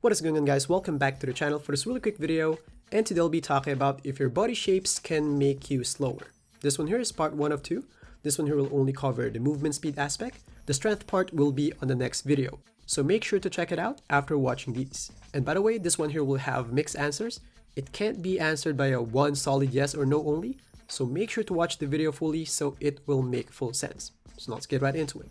What is going on, guys? Welcome back to the channel for this really quick video, and today I'll be talking about if your body shapes can make you slower. This one here is part 1 of 2. This one here will only cover the movement speed aspect. The strength part will be on the next video, so make sure to check it out after watching these. And by the way, this one here will have mixed answers. It can't be answered by a one solid yes or no only, so make sure to watch the video fully so it will make full sense. So let's get right into it.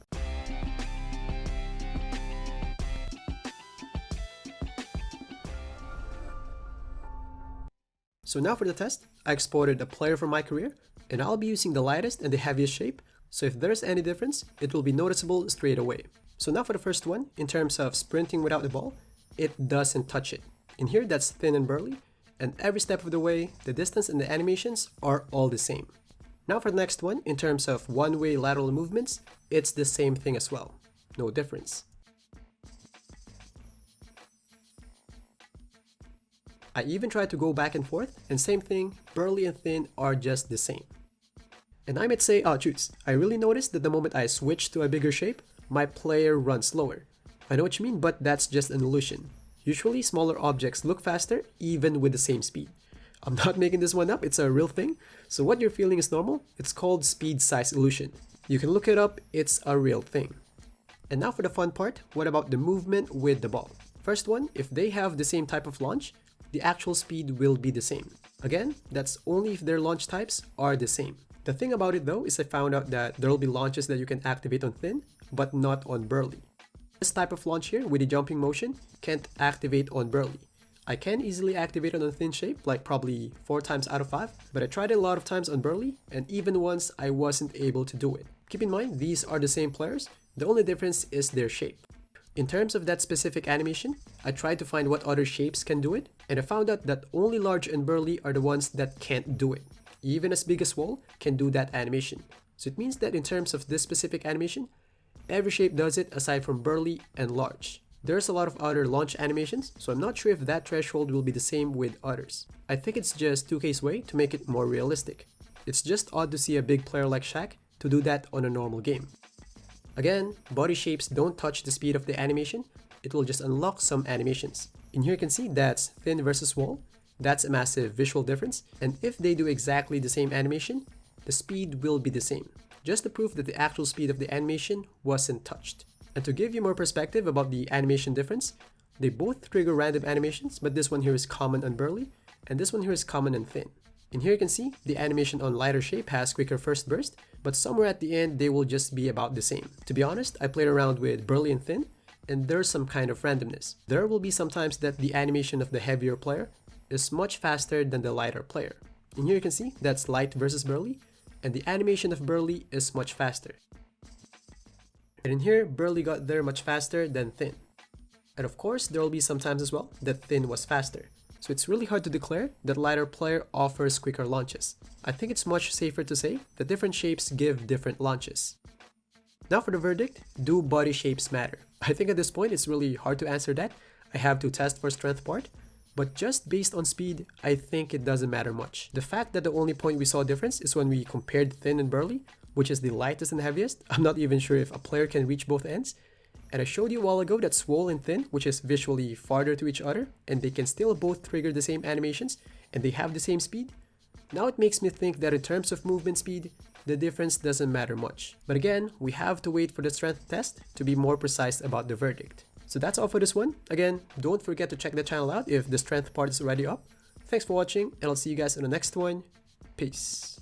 So now for the test, I exported a player from my career, and I'll be using the lightest and the heaviest shape, so if there's any difference, it will be noticeable straight away. So now for the first one, in terms of sprinting without the ball, it doesn't touch it. In here, that's thin and burly, and every step of the way, the distance and the animations are all the same. Now for the next one, in terms of one-way lateral movements, it's the same thing as well. No difference. I even tried to go back and forth, and same thing, burly and thin are just the same. And I might say, shoots, I really noticed that the moment I switch to a bigger shape, my player runs slower. I know what you mean, but that's just an illusion. Usually smaller objects look faster even with the same speed. I'm not making this one up, it's a real thing. So what you're feeling is normal. It's called speed size illusion. You can look it up, it's a real thing. And now for the fun part, what about the movement with the ball? First one, if they have the same type of launch, the actual speed will be the same. Again, that's only if their launch types are the same. The thing about it though is I found out that there will be launches that you can activate on thin, but not on burly. This type of launch here with the jumping motion can't activate on burly. I can easily activate it on a thin shape, like probably 4 times out of 5, but I tried it a lot of times on burly, and even once I wasn't able to do it. Keep in mind, these are the same players, the only difference is their shape. In terms of that specific animation, I tried to find what other shapes can do it, and I found out that only large and burly are the ones that can't do it. Even as big as Swole can do that animation. So it means that in terms of this specific animation, every shape does it aside from burly and large. There's a lot of other launch animations, so I'm not sure if that threshold will be the same with others. I think it's just 2K's way to make it more realistic. It's just odd to see a big player like Shaq to do that on a normal game. Again, body shapes don't touch the speed of the animation, it will just unlock some animations. In here you can see that's thin versus Swole. That's a massive visual difference, and if they do exactly the same animation, the speed will be the same. Just to prove that the actual speed of the animation wasn't touched. And to give you more perspective about the animation difference, they both trigger random animations, but this one here is common on burly, and this one here is common on thin. In here you can see the animation on lighter shape has quicker first burst, but somewhere at the end they will just be about the same. To be honest, I played around with burly and thin, and there's some kind of randomness. There will be sometimes that the animation of the heavier player is much faster than the lighter player. In here you can see that's light versus burly, and the animation of burly is much faster. And in here, burly got there much faster than thin. And of course, there will be some times as well that thin was faster. So it's really hard to declare that lighter player offers quicker launches. I think it's much safer to say that different shapes give different launches. Now for the verdict, do body shapes matter? I think at this point it's really hard to answer that. I have to test for strength part. But just based on speed, I think it doesn't matter much. The fact that the only point we saw difference is when we compared thin and burly, which is the lightest and heaviest. I'm not even sure if a player can reach both ends. And I showed you a while ago that Swole and thin, which is visually farther to each other, and they can still both trigger the same animations, and they have the same speed. Now it makes me think that in terms of movement speed, the difference doesn't matter much. But again, we have to wait for the strength test to be more precise about the verdict. So that's all for this one. Again, don't forget to check the channel out if the strength part is already up. Thanks for watching, and I'll see you guys in the next one. Peace.